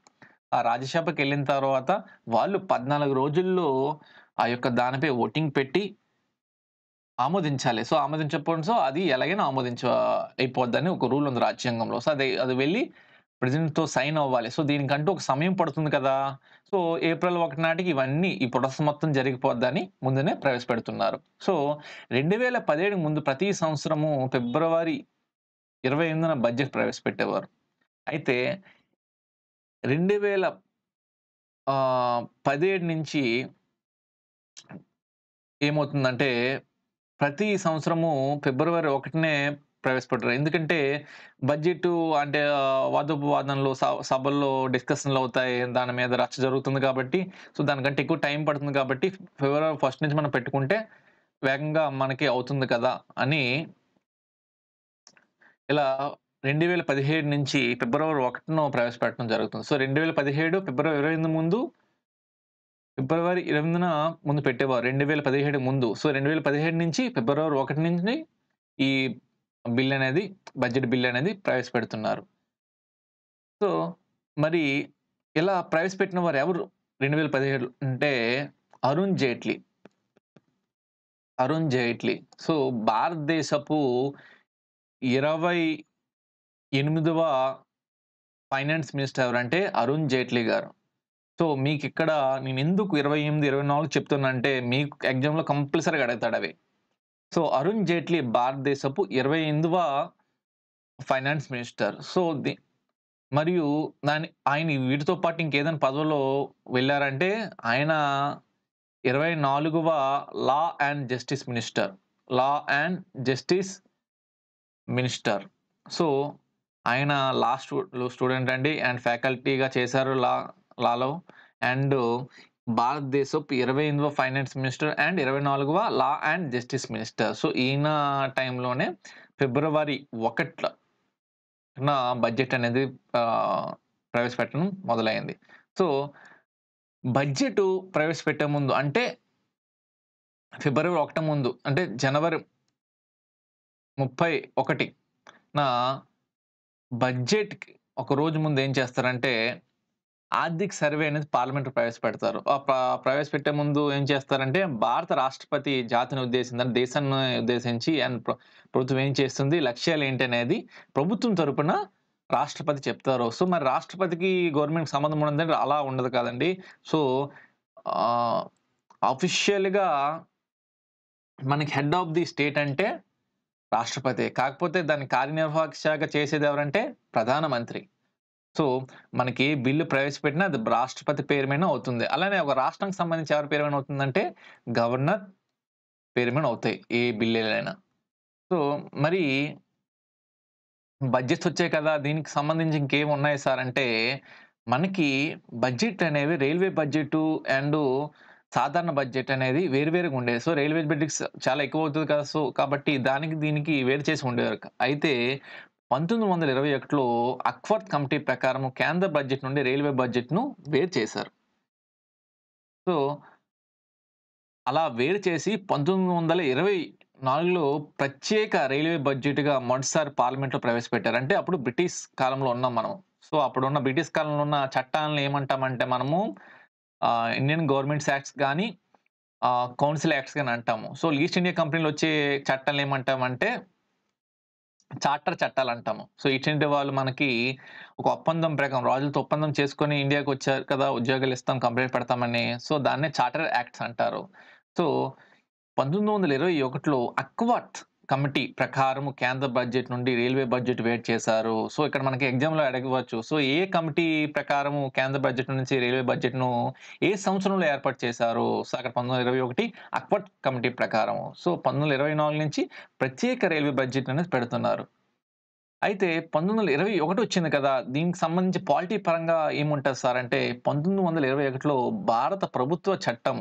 Speaker 1: ఆ రాజ్యసభకెళ్ళిన తర్వాత వాళ్ళు 14 రోజుల్లో ఆ యొక్క దానిపై ఓటింగ్ పెట్టి ఆమోదించాలి. సో, అది ఎలాగైనా అయిపోద్దని ఒక రూల్ ఉంది రాజ్యాంగంలో. సో, అది వెళ్లి ప్రెసిడెంట్‌తో సైన్ అవ్వాలి. సో, దీనికంటూ ఒక సమయం పడుతుంది కదా! సో, ఏప్రిల్ 1 నాటికి ఈ ప్రాసెస్ మొత్తం జరిగిపోద్దని ముందునే ప్రవేశపెడుతున్నారు. సో, 2017 ముందు ప్రతి సంవత్సరము ఫిబ్రవరి 28న బడ్జెట్ ప్రవేశపెట్టేవారు. అయితే 17 నుంచి ఏమవుతుందంటే, ప్రతి సంవత్సరము ఫిబ్రవరి 1నే ప్రవేశపెట్టారు. ఎందుకంటే, బడ్జెటు అంటే వాదోపవాదనలు సభల్లో డిస్కషన్‌లవుతాయి. దాని మీద రచ్చ జరుగుతుంది కాబట్టి, సో, దానికంటే ఎక్కువ టైం పడుతుంది కాబట్టి, ఫిబ్రవరి 1 నుంచి మనం పెట్టుకుంటే, వేగంగా మనకి అవుతుంది కదా! అని ఇలా 2017 నుంచి ఫిబ్రవరి 1న ప్రవేశపెట్టడం జరుగుతుంది. సో, 2017 ఫిబ్రవరి 28 ముందు ఫిబ్రవరి 8న ముందు పెట్టేవారు. 2017 ముందు. సో, 2017 నుంచి ఫిబ్రవరి 1 నుంచి ఈ బిల్లనేది బడ్జెట్ బిల్లనేది ప్రవేశపెడుతున్నారు. సో, మరి ఇలా ప్రవేశపెట్టిన వారెవరు? 2017 అంటే అరుణ్ జైట్లీ. అరుణ్ జైట్లీ. సో, భారతదేశపు 28వ ఫైనాన్స్ మినిస్టర్ ఎవరంటే అరుణ్ జైట్లీ గారు. సో, మీకిక్కడ నేనెందుకు 28, 24 చెప్తున్నానంటే మీకు ఎగ్జామ్‌లో కంపల్సరీగా అడుగుతాడవి. సో, అరుణ్ జైట్లీ భారతదేశపు 28వ ఫైనాన్స్ మినిస్టర్. సో, మరియు ఆయన వీటితో పాటు ఇంకేదైనా పదవిలో వెళ్లారంటే ఆయన 24వ law and justice minister. Law and justice minister. So, ఆయన స్టూడెంట్ అండి అండ్ ఫ్యాకల్టీగా చేశారు లాలో. అండ్ భారతదేశపు 28వ ఫైనాన్స్ మినిస్టర్ అండ్ 24వ law and justice minister. So, ఈయన టైంలోనే ఫిబ్రవరి 1న బడ్జెట్ అనేది ప్రవేశపెట్టడం మొదలైంది. సో, బడ్జెటు ప్రవేశపెట్టే ముందు అంటే ఫిబ్రవరి 1 ముందు అంటే జనవరి 31న బడ్జెట్‌కి ఒక రోజు ముందు ఏం చేస్తారంటే, ఆర్థిక సర్వే అనేది పార్లమెంట్‌లో ప్రవేశపెడతారు. ప్రవేశపెట్టే ముందు ఏం చేస్తారంటే, భారత రాష్ట్రపతి జాతిని ఉద్దేశించి దేశాన్ని ఉద్దేశించి ప్రభుత్వం ఏం చేస్తుంది, లక్ష్యాలేంటనేది ప్రభుత్వం తరపున రాష్ట్రపతి చెప్తారు. సో, మరి రాష్ట్రపతికి గవర్నమెంట్‌కి సంబంధం ఉన్నదంటే అలా ఉండదు కదండీ. సో, ఆహ్, ఆఫీషియల్‌గా మనకి హెడ్ ఆఫ్ ది స్టేట్ అంటే రాష్ట్రపతే. కాకపోతే దాన్ని కార్యనిర్వాహక శాఖ చేసేదెవరంటే ప్రధానమంత్రి. సో, మనకి ఏ బిల్లు ప్రవేశపెట్టినా అది రాష్ట్రపతి పేరు మీదనే అవుతుంది. అలానే ఒక రాష్ట్రానికి సంబంధించి ఎవరి పేరు మీద అవుతుందంటే గవర్నర్ పేరు మీద అవుతాయి. ఏ బిల్లులైనా. సో, మరి బడ్జెట్స్ వచ్చాయి కదా! దీనికి సంబంధించి ఇంకేమున్నాయి సార్ అంటే, మనకి బడ్జెట్ అనేవి రైల్వే బడ్జెటు సాధారణ బడ్జెట్ అనేది వేరు వేరుగా ఉండేది. సో, రైల్వే బడ్జెట్ చాలా ఎక్కువవుతది కదా! సో, కాబట్టి దానికి దీనికి వేరు చేసి ఉండేవారు. అయితే 1921లో అక్వర్త్ కమిటీ ప్రకారం కేంద్ర బడ్జెట్ నుండి రైల్వే బడ్జెట్‌ను వేరు చేశారు. సో, అలా వేరు చేసి 1924లో ప్రత్యేక రైల్వే బడ్జెట్‌గా మొదటిసారి పార్లమెంట్‌లో ప్రవేశపెట్టారు. అంటే అప్పుడు బ్రిటిష్ కాలంలో ఉన్నాం మనం. సో, అప్పుడున్న బ్రిటిష్ కాలంలో ఉన్న చట్టాలను ఏమంటామంటే మనము ఇండియన్ గవర్నమెంట్స్ యాక్ట్స్ గాని, కౌన్సిల్ యాక్ట్స్ గాని అంటాము. సో, ఈస్ట్ ఇండియా కంపెనీలో వచ్చే చట్టాలను ఏమంటామంటే చార్టర్ చట్టాలంటాము. సో, ఈస్ట్ ఇండియా వాళ్ళు మనకి ఒక ఒప్పందం ప్రకారం రాజులతో ఒప్పందం చేసుకొని ఇండియాకొచ్చారు కదా! ఉద్యోగాలిస్తాం, కంపెనీలు పెడతామని. సో, దాన్నే చార్టర్ యాక్ట్స్ అంటారు. సో, 1921లో అక్వాట్ కమిటీ ప్రకారం కేంద్ర బడ్జెట్ నుండి రైల్వే బడ్జెట్ వేరు చేశారు. సో, ఇక్కడ మనకి ఎగ్జామ్‌లో అడగవచ్చు. సో, ఏ కమిటీ ప్రకారం కేంద్ర బడ్జెట్ నుంచి రైల్వే బడ్జెట్‌ను ఏ సంవత్సరంలో ఏర్పాటు చేశారు? సో, అక్కడ 1921 అక్వాట్ కమిటీ ప్రకారం. సో, 1924 నుంచి ప్రత్యేక రైల్వే బడ్జెట్ అనేది పెడుతున్నారు. అయితే 1921 వచ్చింది కదా! దీనికి సంబంధించి పాలిటీ పరంగా ఏముంటది సార్ అంటే 1921లో భారత ప్రభుత్వ చట్టం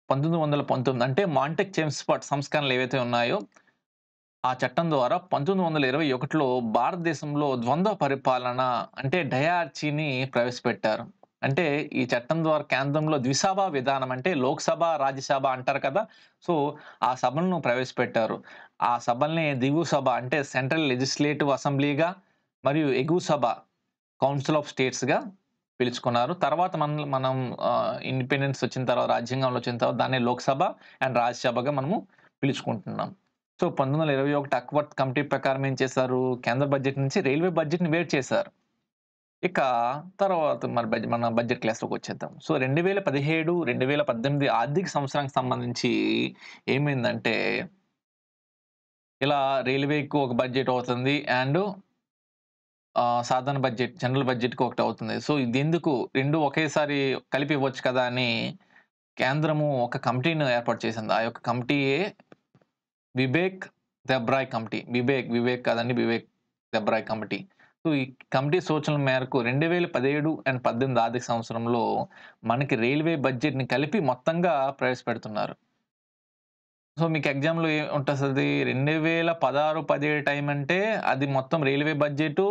Speaker 1: 1919 అంటే మాంటెక్ చేమ్స్‌ఫర్డ్ సంస్కరణలు ఏవైతే ఉన్నాయో, ఆ చట్టం ద్వారా 1921లో భారతదేశంలో ద్వంద్వ పరిపాలన అంటే డయార్చీని ప్రవేశపెట్టారు. అంటే ఈ చట్టం ద్వారా కేంద్రంలో ద్విసభ విధానం అంటే లోక్‌సభ, రాజ్యసభ అంటారు కదా! సో, ఆ సభలను ప్రవేశపెట్టారు. ఆ సభల్ని దిగువ సభ అంటే సెంట్రల్ లెజిస్లేటివ్ అసెంబ్లీగా మరియు ఎగువ సభ కౌన్సిల్ ఆఫ్ స్టేట్స్‌గా పిలుచుకున్నారు. తర్వాత మనం ఇండిపెండెన్స్ వచ్చిన తర్వాత రాజ్యాంగంలో వచ్చిన తర్వాత దాన్ని లోక్‌సభ అండ్ రాజ్యసభగా మనము పిలుచుకుంటున్నాం. సో, 1921 అక్వర్త్ కమిటీ ప్రకారం ఏం చేశారు? కేంద్ర బడ్జెట్ నుంచి రైల్వే బడ్జెట్‌ని వేరు చేశారు. ఇక తర్వాత మరి మన బడ్జెట్ క్లాస్‌లోకొచ్చేద్దాం. సో, 2017, 2018 ఆర్థిక సంవత్సరానికి సంబంధించి ఏమైందంటే, ఇలా రైల్వేకి ఒక బడ్జెట్ అవుతుంది. అండ్ సాధారణ బడ్జెట్, జనరల్ బడ్జెట్‌కి ఒకటవుతుంది. సో, ఇదెందుకు 2 ఒకేసారి కలిపి ఇవ్వచ్చు కదా! అని కేంద్రము ఒక కమిటీని ఏర్పాటు చేసింది. ఆ యొక్క కమిటీయే వివేక్ దెబ్రాయ్ కమిటీ. వివేక్ కాదండి. వివేక్ దెబ్రాయ్ కమిటీ. సో, ఈ కమిటీ సూచనల మేరకు 2017 అండ్ 18 ఆర్థిక సంవత్సరంలో మనకి రైల్వే బడ్జెట్‌ని కలిపి మొత్తంగా ప్రవేశపెడుతున్నారు. సో, మీకు ఎగ్జామ్‌లో ఉంటదది 2016, 17 టైమ్ అంటే అది మొత్తం రైల్వే బడ్జెటు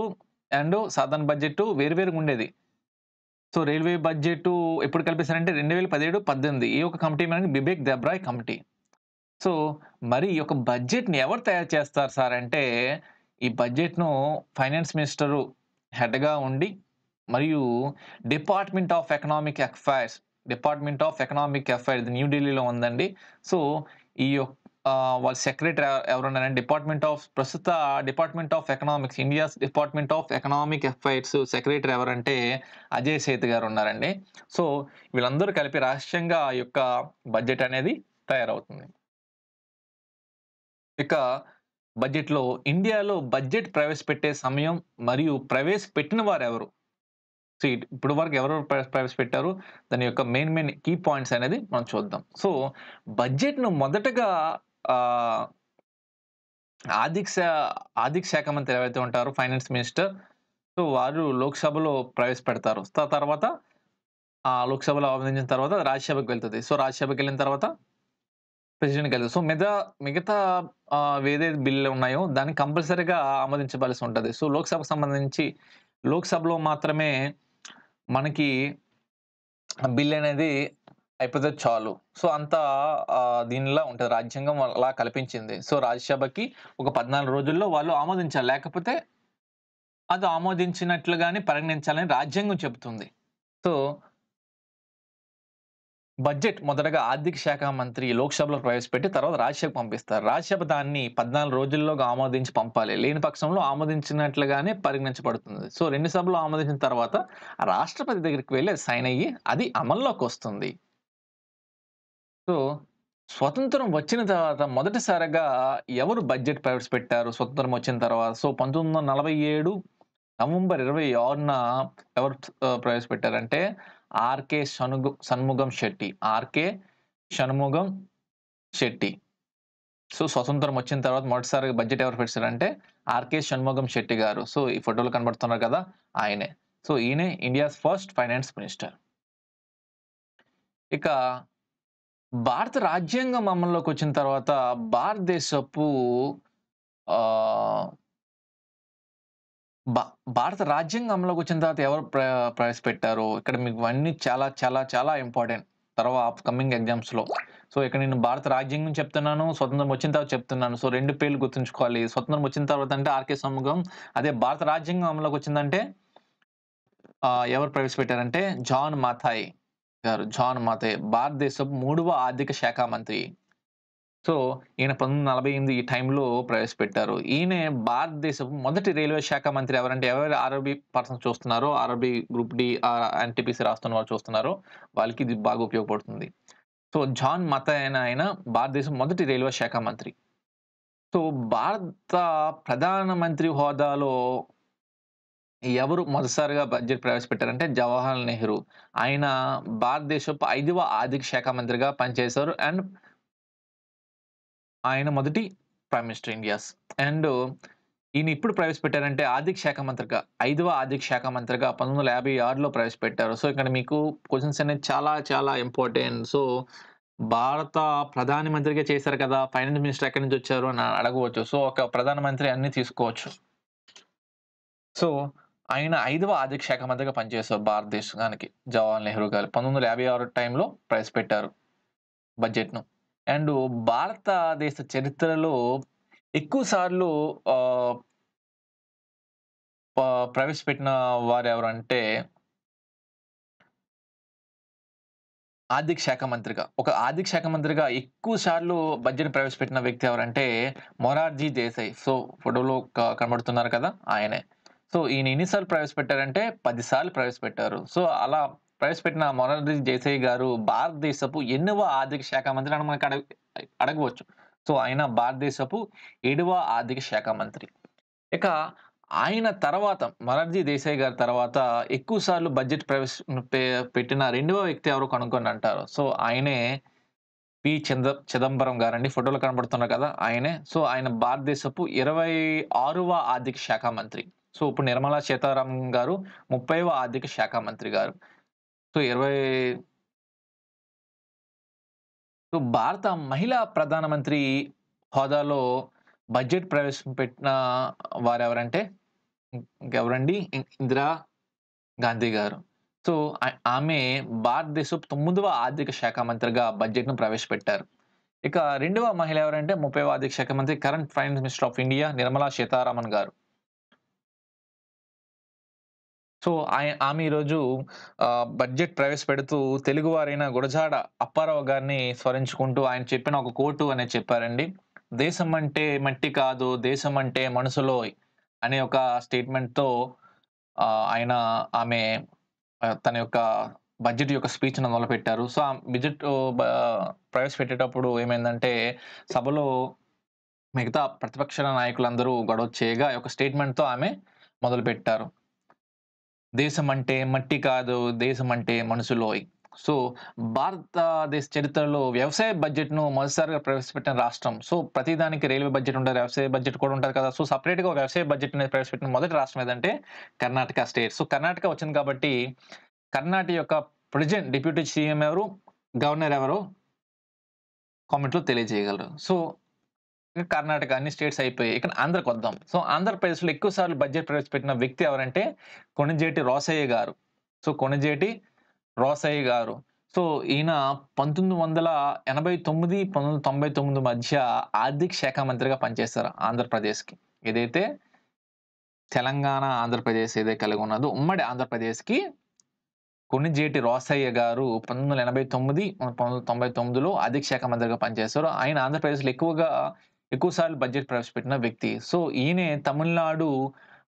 Speaker 1: అండ్ సాధారణ బడ్జెటు వేరు వేరుగుండేది. సో, రైల్వే బడ్జెటు ఎప్పుడు కలిపేసారంటే 2017, 18 ఈ యొక్క కమిటీ మనకి బిబేక్ దెబ్రాయ్ కమిటీ. సో, మరి ఈ యొక్క బడ్జెట్‌ని ఎవరు తయారు చేస్తారు సార్ అంటే, ఈ బడ్జెట్‌ను ఫైనాన్స్ మినిస్టరు హెడ్‌గా ఉండి, మరియు department of economic affairs new ఢిల్లీలో ఉందండి. సో, ఈ వాళ్ళ సెక్రటరీ ఎవరున్నారంటే department of economics India's department of economic affairs secretary ఎవరంటే అజయ్ సేత్ గారున్నారండి. సో, వీళ్ళందరూ కలిపి రహస్యంగా ఆ యొక్క బడ్జెట్ అనేది తయారవుతుంది. ఇక బడ్జెట్‌లో ఇండియాలో బడ్జెట్ ప్రవేశపెట్టే సమయం మరియు ప్రవేశపెట్టిన వారెవరు? సో, ఇప్పటి వరకు ఎవరెవరు ప్రవేశపెట్టారు? దాని యొక్క మెయిన్ కీ పాయింట్స్ అనేది మనం చూద్దాం. సో, బడ్జెట్‌ను మొదటగా ఆహ్, ఆర్థిక శా ఆర్థిక శాఖ మంత్రి ఎవరైతే ఉంటారో ఫైనాన్స్ మినిస్టర్. సో, వారు లోక్‌సభలో ప్రవేశపెడతారు. తర్వాత లోక్‌సభలో ఆమోదించిన తర్వాత రాజ్యసభకి వెళ్తది. సో, రాజ్యసభకెళ్ళిన తర్వాత ప్రెసిడెంట్‌కి వెళ్తది. సో, మిగతా ఏదైతే బిల్లులున్నాయో దాన్ని కంపల్సరీగా ఆమోదించవలసి ఉంటది. సో, లోక్‌సభలో మాత్రమే మనకి బిల్లనేది అయిపోతే చాలు. సో, అంతా దీనిలా ఉంటది. రాజ్యాంగం అలా కల్పించింది. సో, రాజ్యసభకి ఒక 14 రోజుల్లో వాళ్ళు ఆమోదించాలి. లేకపోతే అది ఆమోదించినట్లుగానే పరిగణించాలని రాజ్యాంగం చెబుతుంది. సో, బడ్జెట్ మొదటగా ఆర్థిక శాఖ మంత్రి లోక్‌సభలో ప్రవేశపెట్టి తర్వాత రాజ్యసభకు పంపిస్తారు. రాజ్యసభ దాన్ని 14 రోజుల్లోగా ఆమోదించి పంపాలి. లేని పక్షంలో ఆమోదించినట్లుగానే పరిగణించబడుతుంది. సో, 2 సభలు ఆమోదించిన తర్వాత రాష్ట్రపతి దగ్గరికి వెళ్లి అది సైన్ అయ్యి అది అమల్లోకొస్తుంది. సో, స్వతంత్రం వచ్చిన తర్వాత మొదటిసారిగా ఎవరు బడ్జెట్ ప్రవేశపెట్టారు స్వతంత్రం వచ్చిన తర్వాత? సో, 1947 నవంబర్ 26న ఎవరు ప్రవేశపెట్టారంటే షణ్ముగం శెట్టి. షణ్ముగం శెట్టి. సో, స్వతంత్రం వచ్చిన తర్వాత మొదటిసారిగా బడ్జెట్ ఎవరు పెట్టారంటే షణ్ముగం శెట్టి గారు. సో, ఈ ఫోటోలో కనబడుతున్నారు కదా! ఆయనే. సో, ఈయనే ఇండియాస్ ఫస్ట్ ఫైనాన్స్ మినిస్టర్. ఇక భారత రాజ్యాంగం అమల్లోకొచ్చిన తర్వాత భారతదేశపు ఆహ్, భా భారత రాజ్యాంగం అమలులోకొచ్చిన తర్వాత ఎవరు ప్రవేశపెట్టారు? ఇక్కడ మీకు ఇవన్నీ చాలా, చాలా, చాలా ఇంపార్టెంట్. అప్‌కమింగ్ ఎగ్జామ్స్‌లో. సో, ఇక్కడ నేను భారత రాజ్యాంగం చెప్తున్నాను. స్వతంత్రం వచ్చిన తర్వాత చెప్తున్నాను. సో, 2 పేర్లు గుర్తుంచుకోవాలి. స్వతంత్రం వచ్చిన తర్వాత అంటే షణ్ముగం. అదే భారత రాజ్యాంగం అమలులోకొచ్చిందంటే ఎవరు ప్రవేశపెట్టారంటే జాన్ మాథాయ్ భారతదేశపు 3వ ఆర్థిక శాఖ మంత్రి. సో, ఈయన 1948 ఈ టైంలో ప్రవేశపెట్టారు. ఈయనే భారతదేశపు మొదటి రైల్వే శాఖ మంత్రి ఎవరంటే ఎవరు ఆర్ఆర్‌బీ పర్సన్స్ చూస్తున్నారో, ఆర్ఆర్‌బీ గ్రూప్ డి ఎన్‌టీపీసీ రాస్తున్న వాళ్ళు చూస్తున్నారో వాళ్ళకి ఇది బాగా ఉపయోగపడుతుంది. సో, జాన్ మథాయ్ అనే ఆయన భారతదేశం మొదటి రైల్వే శాఖ మంత్రి. సో, భారత ప్రధానమంత్రి హోదాలో ఎవరు మొదటిసారిగా బడ్జెట్ ప్రవేశపెట్టారంటే జవహర్లాల్ నెహ్రూ. ఆయన భారతదేశపు 5వ ఆర్థిక శాఖ మంత్రిగా పనిచేశారు. అండ్ ఆయన మొదటి ప్రైమ్ మినిస్టర్ ఇండియాస్. అండ్ ఈయన ఎప్పుడు ప్రవేశపెట్టారంటే ఆర్థిక శాఖ మంత్రిగా, 5వ ఆర్థిక శాఖ మంత్రిగా 1956లో ప్రవేశపెట్టారు. సో, ఇక్కడ మీకు క్వెషన్స్ అనేవి చాలా చాలా ఇంపార్టెంట్. సో, భారత ప్రధాని మంత్రిగా చేశారు కదా! ఫైనాన్స్ మినిస్టర్ ఎక్కడి నుంచి వచ్చారు అని అడగవచ్చు. సో, ఒక ప్రధానమంత్రి అన్నీ తీసుకోవచ్చు. సో, ఆయన 5వ ఆర్థిక శాఖ మంత్రిగా పనిచేశారు భారతదేశానికి. జవహర్లాల్ నెహ్రూ గారు 1956 టైంలో ప్రవేశపెట్టారు బడ్జెట్‌ను. అండ్ భారతదేశ చరిత్రలో ఎక్కువ సార్లు ఆహ్, ప ప్రవేశపెట్టిన వారెవరంటే ఆర్థిక శాఖ మంత్రిగా. ఒక ఆర్థిక శాఖ మంత్రిగా ఎక్కువ సార్లు బడ్జెట్ ప్రవేశపెట్టిన వ్యక్తి ఎవరంటే మొరార్జీ దేశాయ్. సో, ఫోటోలో కనబడుతున్నారు కదా! ఆయనే. సో, ఈయన ఎన్ని సార్లు ప్రవేశపెట్టారంటే 10 సార్లు ప్రవేశపెట్టారు. సో, అలా ప్రవేశపెట్టిన మొరార్జీ దేశాయ్ గారు భారతదేశపు ఎన్నవ ఆర్థిక శాఖ మంత్రి అని మనకు అడగవచ్చు. సో, ఆయన భారతదేశపు 7వ ఆర్థిక శాఖ మంత్రి. ఇక ఆయన తర్వాత మొరార్జీ దేశాయ్ గారి తర్వాత ఎక్కువ సార్లు బడ్జెట్ పెట్టిన రెండవ వ్యక్తి ఎవరో కనుక్కోండి అంటారు. సో, ఆయనే చిదంబరం గారండి. ఫోటోలో కనబడుతున్నారు కదా! ఆయనే. సో, ఆయన భారతదేశపు 26వ ఆర్థిక శాఖ మంత్రి. సో, ఇప్పుడు నిర్మలా సీతారామన్ గారు 30వ ఆర్థిక శాఖ మంత్రి గారు. సో, భారత మహిళా ప్రధానమంత్రి హోదాలో బడ్జెట్ ప్రవేశపెట్టిన వారెవరంటే ఇంకెవరండి? ఇందిరా గాంధీ గారు. సో, ఆమె భారతదేశపు 9వ ఆర్థిక శాఖ మంత్రిగా బడ్జెట్‌ను ప్రవేశపెట్టారు. ఇక రెండవ మహిళ ఎవరంటే 30వ ఆర్థిక శాఖ మంత్రి current finance minister of India Nirmala Sitharaman గారు. సో, ఆమె ఈరోజు బడ్జెట్ ప్రవేశపెడుతూ తెలుగువారైన గురజాడ అప్పారావు గారిని స్మరించుకుంటూ ఆయన చెప్పిన ఒక కోటు అనేది చెప్పారండి. "దేశం అంటే మట్టి కాదు, దేశం అంటే మనసులోయ్" అనే ఒక స్టేట్‌మెంట్‌తో ఆయన ఆమె తన యొక్క బడ్జెట్ యొక్క స్పీచ్‌ని మొదలుపెట్టారు. సో, ఆ బడ్జెట్ బ ప్రవేశపెట్టేటప్పుడు ఏమైందంటే సభలో మిగతా ప్రతిపక్ష నాయకులందరూ గొడవ చేయగా ఒక స్టేట్‌మెంట్‌తో ఆమె మొదలుపెట్టారు. దేశమంటే మట్టి కాదు, దేశమంటే మనసులోయ్. సో, భారతదేశ చరిత్రలో వ్యవసాయ బడ్జెట్‌ను మొదటిసారిగా ప్రవేశపెట్టిన రాష్ట్రం. సో, ప్రతిదానికి రైల్వే బడ్జెట్ ఉంటది. వ్యవసాయ బడ్జెట్ కూడా ఉంటది కదా! సో, సెపరేట్‌గా వ్యవసాయ బడ్జెట్ అనేది ప్రవేశపెట్టిన మొదటి రాష్ట్రం ఏదంటే కర్ణాటక స్టేట్. సో, కర్ణాటక వచ్చింది కాబట్టి కర్ణాటక యొక్క ప్రెజెంట్ డిప్యూటీ సీఎం ఎవరు? గవర్నర్ ఎవరు? కామెంట్‌లో తెలియజేయగలరు. సో, కర్ణాటక అన్ని స్టేట్స్ అయిపోయాయి. ఇక్కడ ఆంధ్రకొద్దాం. సో, ఆంధ్రప్రదేశ్‌లో ఎక్కువ సార్లు బడ్జెట్ ప్రవేశపెట్టిన వ్యక్తి ఎవరంటే కొణిజేటి రోసయ్య గారు. సో, కొణిజేటి రోసయ్య గారు. సో, ఈయన 1989, 1999 మధ్య ఆర్థిక శాఖ మంత్రిగా పనిచేశారు ఆంధ్రప్రదేశ్‌కి. ఏదైతే తెలంగాణ, ఆంధ్రప్రదేశ్ ఏదైతే కలిగి ఉన్నదో ఉమ్మడి ఆంధ్రప్రదేశ్‌కి కొణిజేటి రోసయ్య గారు 1989, 1999లో ఆర్థిక శాఖ మంత్రిగా పనిచేశారు. ఆయన ఆంధ్రప్రదేశ్‌లో ఎక్కువ సార్లు బడ్జెట్ ప్రవేశపెట్టిన వ్యక్తి. సో, ఈయనే తమిళనాడు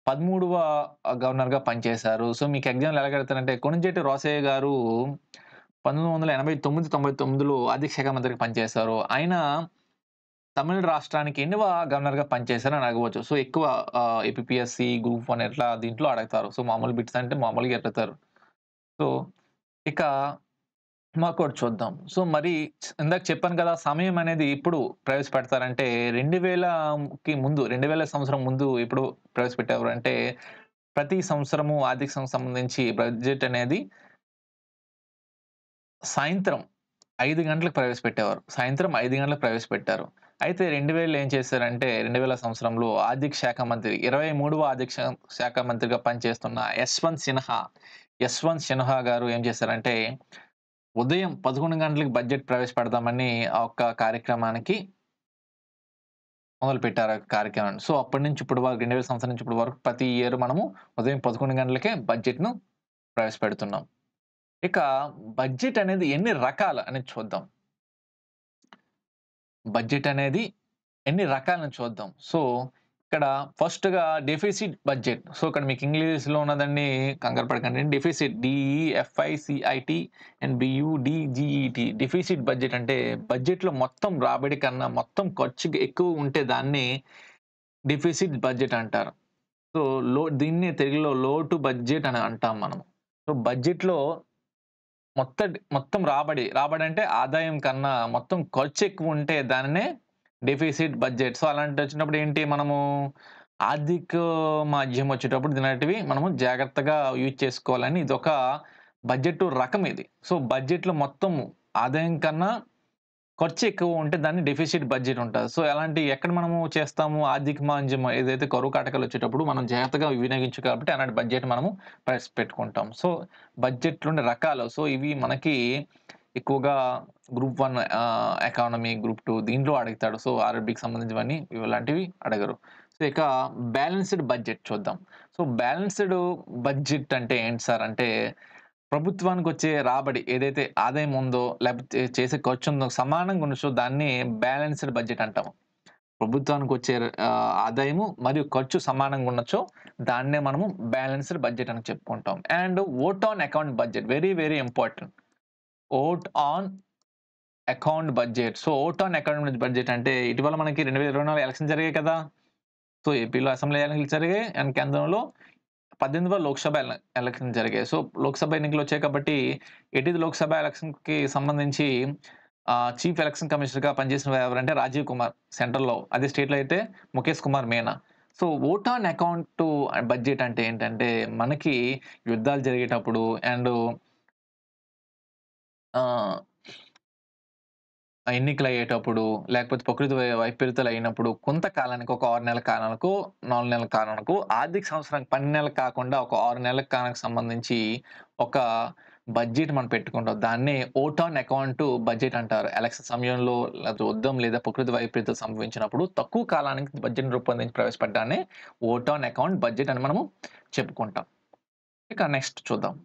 Speaker 1: 13వ గవర్నర్‌గా పనిచేశారు. సో, మీకు ఎగ్జామ్‌లో ఎలా అడుగుతారంటే కొణిజేటి రోసయ్య గారు 1989, 99లో ఆర్థిక శాఖ మంత్రిగా పనిచేశారు. ఆయన తమిళ రాష్ట్రానికి ఎన్నవ గవర్నర్‌గా పనిచేశారని అడగవచ్చు. సో, ఎక్కువ ఏపీపీఎస్‌సి, గ్రూప్ 1 ఇట్లా దీంట్లో అడుగుతారు. సో, మామూలు బిట్స్ అంటే మామూలుగా అడుగుతారు. సో, ఇక ఇంకోటి చూద్దాం. సో, మరి ఇందాక చెప్పాను కదా! సమయం అనేది ఎప్పుడు ప్రవేశపెడతారంటే 2000కి ముందు 2000 సంవత్సరం ముందు ఎప్పుడు ప్రవేశపెట్టేవారు అంటే ప్రతి సంవత్సరము ఆర్థిక సంవత్సరం సంబంధించి బడ్జెట్ అనేది సాయంత్రం 5 గంటలకు ప్రవేశపెట్టేవారు. సాయంత్రం 5 గంటలకు ప్రవేశపెట్టారు. అయితే 2000లో ఏం చేశారంటే 2000 సంవత్సరంలో ఆర్థిక శాఖ మంత్రి 23వ ఆర్థిక శాఖ మంత్రిగా పనిచేస్తున్న యశ్వంత్ సిన్హా గారు ఏం చేశారంటే ఉదయం 11 గంటలకి బడ్జెట్ ప్రవేశపెడదామని ఆ ఒక్క కార్యక్రమానికి మొదలుపెట్టారు ఆ కార్యక్రమాన్ని. సో, అప్పటి నుంచి ఇప్పటి వరకు 2000 సంవత్సరం నుంచి ఇప్పటి వరకు ప్రతి ఇయర్ మనము ఉదయం 11 గంటలకే బడ్జెట్‌ను ప్రవేశపెడుతున్నాం. ఇక బడ్జెట్ అనేది ఎన్ని రకాలు అనేది చూద్దాం. బడ్జెట్ అనేది ఎన్ని రకాలని చూద్దాం. సో, ఇక్కడ ఫస్ట్‌గా డెఫిసిట్ బడ్జెట్. సో, ఇక్కడ మీకు ఇంగ్లీష్‌లో ఉన్నదండి కంగారు పడకండి. Deficit డీఈఎఫ్ఐసిఐటీ and బియుడిజిఈటీ. డెఫిసిట్ బడ్జెట్ అంటే బడ్జెట్‌లో మొత్తం రాబడి కన్నా మొత్తం ఖర్చు ఎక్కువ ఉంటే దాన్ని డెఫిసిట్ బడ్జెట్ అంటారు. సో, దీన్నే తెలుగులో లోటు బడ్జెట్ అని అంటాం మనం. సో, బడ్జెట్‌లో మొత్తం రాబడంటే ఆదాయం కన్నా మొత్తం ఖర్చెక్కువుంటే దానినే డెఫిసిట్ బడ్జెట్. సో, అలాంటొచ్చినప్పుడు ఏంటి మనము ఆర్థిక మాధ్యమం వచ్చేటప్పుడు ఇలాంటివి మనము జాగ్రత్తగా యూజ్ చేసుకోవాలని ఇదొక బడ్జెట్ రకం ఇది. సో, బడ్జెట్‌లో మొత్తం ఆదాయం కన్నా ఖర్చు ఎక్కువ ఉంటే దాన్ని డెఫిసిట్ బడ్జెట్ అంటారు. సో, ఎక్కడ మనము చేస్తాము ఆర్థిక మాంద్యం ఏదైతే కరువు కాటకాలు వచ్చేటప్పుడు మనం జాగ్రత్తగా వినియోగించు కాబట్టి అలాంటి బడ్జెట్ మనము ప్రవేశపెట్టుకుంటాం. సో, బడ్జెట్‌లోని రకాలు. సో, ఇవి మనకి ఎక్కువగా గ్రూప్ 1 ఎకానమీ, గ్రూప్ 2 దీంట్లో అడుగుతాడు. సో, ఆర్‌బీకి సంబంధించినవన్నీ ఇలాంటివి అడగరు. సో, ఇక బ్యాలెన్స్‌డ్ బడ్జెట్ చూద్దాం. సో, బ్యాలెన్స్‌డ్ బడ్జెట్ అంటే ఏంటి సార్ అంటే ప్రభుత్వానికొచ్చే రాబడి ఏదైతే ఆదాయం ఉందో, లేకపోతే చేసే ఖర్చుందో సమానంగా ఉండొచ్చో దాన్ని బ్యాలెన్స్‌డ్ బడ్జెట్ అంటాము. ప్రభుత్వానికొచ్చే ఆదాయము మరియు ఖర్చు సమానంగా ఉండొచ్చో దాన్నే మనము బ్యాలెన్స్‌డ్ బడ్జెట్ అని చెప్పుకుంటాం. And vote on account budget very, very important. Vote on account budget. So, vote on account budget అంటే ఇటీవల మనకి 2024 ఎలక్షన్ జరిగాయి కదా! సో, ఏపీలో అసెంబ్లీ ఎన్నికలు జరిగాయి. అండ్ కేంద్రంలో 18వ లోక్‌సభ ఎలక్షన్ జరిగాయి. సో, లోక్‌సభ ఎన్నికలొచ్చాయి కాబట్టి, ఎటు లోక్‌సభ ఎలక్షన్‌కి సంబంధించి చీఫ్ ఎలక్షన్ కమిషనర్‌గా పనిచేసిన ఎవరంటే రాజీవ్ కుమార్ సెంట్రల్‌లో. అదే స్టేట్‌లో అయితే Mukesh Kumar Meena. So, vote on account budget అంటే ఏంటంటే, మనకి యుద్ధాలు జరిగేటప్పుడు అండ్ ఆహ్ ఎన్నికలయ్యేటప్పుడు, లేకపోతే ప్రకృతి వైపరీత్యాలయినప్పుడు కొంతకాలానికి ఒక 6 నెలల కాలానికో, 4 నెలల కాలానికో ఆర్థిక సంవత్సరానికి 12 నెలలు కాకుండా ఒక 6 నెలల కాలానికి సంబంధించి ఒక బడ్జెట్ మనం పెట్టుకుంటాం. దాన్నే వోట్ ఆన్ అకౌంట్ బడ్జెట్ అంటారు. ఎలక్షన్ సమయంలో లేకపోతే యుద్ధం లేదా ప్రకృతి వైపరీత్యాలు సంభవించినప్పుడు తక్కువ కాలానికి బడ్జెట్‌ని రూపొందించి ప్రవేశపెట్టడాన్ని వోట్ ఆన్ అకౌంట్ బడ్జెట్ అని మనము చెప్పుకుంటాం. ఇక నెక్స్ట్ చూద్దాం.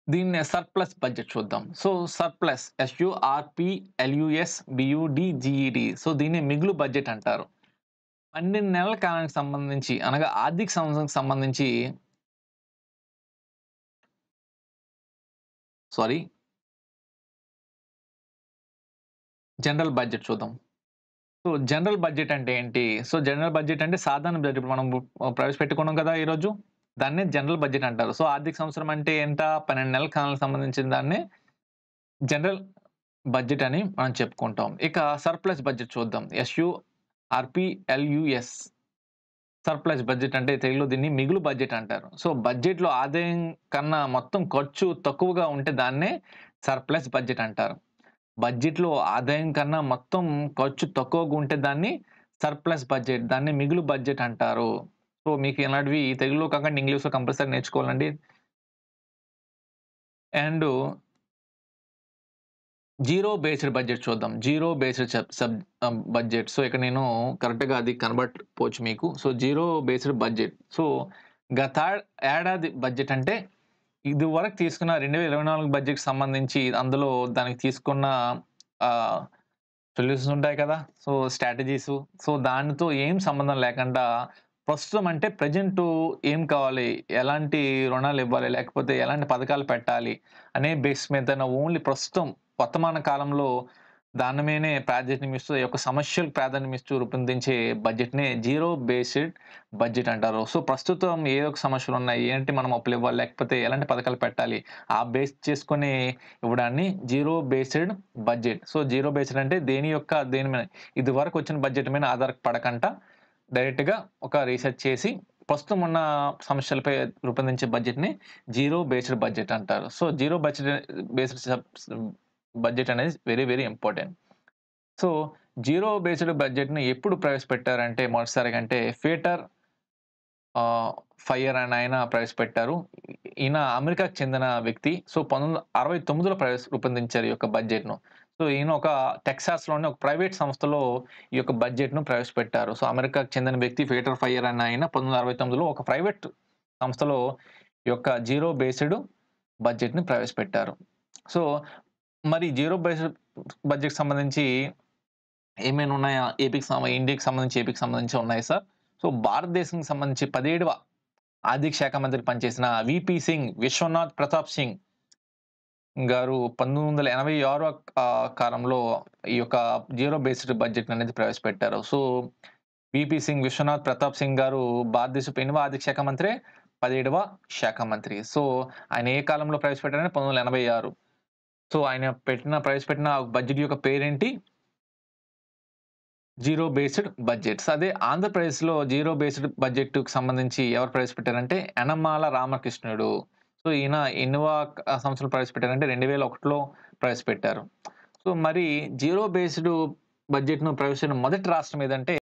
Speaker 1: దీన్ని సర్ప్లస్ బడ్జెట్ చూద్దాం. So, surplus SURPLUSBUDGET. సో, దీన్ని మిగులు బడ్జెట్ అంటారు. 12 నెలల కాలానికి సంబంధించి అనగా ఆర్థిక సంవత్సరానికి సంబంధించి సారీ జనరల్ బడ్జెట్ చూద్దాం. సో, జనరల్ బడ్జెట్ అంటే ఏంటి? సో, జనరల్ బడ్జెట్ అంటే సాధారణ బడ్జెట్. ఇప్పుడు మనం ప్రవేశపెట్టుకున్నాం కదా ఈరోజు. దాన్నే జనరల్ బడ్జెట్ అంటారు. సో, ఆర్థిక సంవత్సరం అంటే ఎంత? 12 నెలల కాలానికి సంబంధించిన దాన్నే జనరల్ బడ్జెట్ అని మనం చెప్పుకుంటాం. ఇక సర్ప్లస్ బడ్జెట్ చూద్దాం. SURPLUS. సర్ప్లస్ బడ్జెట్ అంటే తెలుగులో దీన్ని మిగులు బడ్జెట్ అంటారు. సో, బడ్జెట్‌లో ఆదాయం కన్నా మొత్తం ఖర్చు తక్కువగా ఉంటే దాన్నే సర్ప్లస్ బడ్జెట్ అంటారు. బడ్జెట్‌లో ఆదాయం కన్నా మొత్తం ఖర్చు తక్కువగా ఉంటే దాన్ని సర్ప్లస్ బడ్జెట్. దాన్ని మిగులు బడ్జెట్ అంటారు. సో, మీకు ఇలాంటివి తెలుగులో కాకుండా ఇంగ్లీష్‌లో కంపల్సరీ నేర్చుకోవాలండి. అండ్ జీరో బేస్డ్ బడ్జెట్ చూద్దాం. Zero based budget. సో, ఇక్కడ నేను కరెక్ట్‌గా అది కనబడకపోవచ్చు మీకు. So, zero based budget. So, గత ఏడాది బడ్జెట్ అంటే ఇదివరకు తీసుకున్న 2024 బడ్జెట్‌కి సంబంధించి అందులో దానికి తీసుకున్న ఆహ్, సొల్యూషన్స్ ఉంటాయి కదా! సో, స్ట్రాటజీసు. సో, దానితో ఏం సంబంధం లేకుండా ప్రస్తుతం అంటే ప్రెజెంటు ఏం కావాలి? ఎలాంటి రుణాలివ్వాలి? లేకపోతే ఎలాంటి పథకాలు పెట్టాలి? అనే బేస్ మీదన ఓన్లీ ప్రస్తుతం వర్తమాన కాలంలో దాని మీదనే ప్రాధాన్యమిస్తూ, ఈ యొక్క సమస్యలకు ప్రాధాన్యమిస్తూ రూపొందించే బడ్జెట్‌నే జీరో బేస్డ్ బడ్జెట్ అంటారు. సో, ప్రస్తుతం ఏ ఒక సమస్యలున్నాయి? ఏంటి మనం అప్పులివ్వాలి? లేకపోతే ఎలాంటి పథకాలు పెట్టాలి? ఆ బేస్ చేసుకొని ఇవ్వడాన్ని zero based budget. So, zero based అంటే దేని మీద ఇదివరకు వచ్చిన బడ్జెట్ మీద ఆధారపడకంట డైరెక్ట్‌గా ఒక రీసెర్చ్ చేసి ప్రస్తుతం ఉన్న సమస్యలపై రూపొందించే బడ్జెట్‌ని జీరో బేస్డ్ బడ్జెట్ అంటారు. సో, జీరో బేస్డ్ బడ్జెట్ అనేది very, very important. So, zero based బడ్జెట్‌ని ఎప్పుడు ప్రవేశపెట్టారంటే మొదటిసారిగా అంటే పీటర్ ఆహ్, ఫైయర్ అని ఆయన ప్రవేశపెట్టారు. ఈయన అమెరికాకు చెందిన వ్యక్తి. సో, 1969లో రూపొందించారు ఈ యొక్క బడ్జెట్‌ను. సో, ఈయన ఒక టెక్సాస్‌లోని ఒక ప్రైవేట్ సంస్థలో ఈ యొక్క బడ్జెట్‌ను ప్రవేశపెట్టారు. సో, అమెరికాకు చెందిన వ్యక్తి పీటర్ ఫైయర్ అనే ఆయన 1969లో ఒక ప్రైవేట్ సంస్థలో ఈ యొక్క జీరో బేస్డ్ బడ్జెట్‌ని ప్రవేశపెట్టారు. సో, మరి జీరో బేస్డ్ బడ్జెట్‌కి సంబంధించి ఏమైనా ఉన్నాయా? ఇండియాకి సంబంధించి, ఏపీకి సంబంధించి ఉన్నాయా సార్? సో, భారతదేశానికి సంబంధించి 17వ ఆర్థిక శాఖ మంత్రి పనిచేసిన వీపీ సింగ్, విశ్వనాథ్ ప్రతాప్ సింగ్ గారు 1986 కాలంలో ఈ యొక్క జీరో బేస్డ్ బడ్జెట్ అనేది ప్రవేశపెట్టారు. సో, వీపీ సింగ్, విశ్వనాథ్ ప్రతాప్ సింగ్ గారు భారతదేశపు ఎన్నవ ఆర్థిక శాఖ మంత్రి? 17వ శాఖ మంత్రి. సో, ఆయన ఏ కాలంలో ప్రవేశపెట్టారంటే 1986. సో, ఆయన ప్రవేశపెట్టిన బడ్జెట్ యొక్క పేరేంటి? Zero based budgets. అదే ఆంధ్రప్రదేశ్‌లో జీరో బేస్డ్ బడ్జెట్‌కి సంబంధించి ఎవరు ప్రవేశపెట్టారంటే యనమాల రామకృష్ణుడు. సో, ఈయన సంవత్సరంలో ప్రవేశపెట్టారంటే 2001లో ప్రవేశపెట్టారు. సో, మరి జీరో బేస్డ్ బడ్జెట్‌ను ప్రవేశపెట్టిన మొదటి రాష్ట్రం ఏదంటే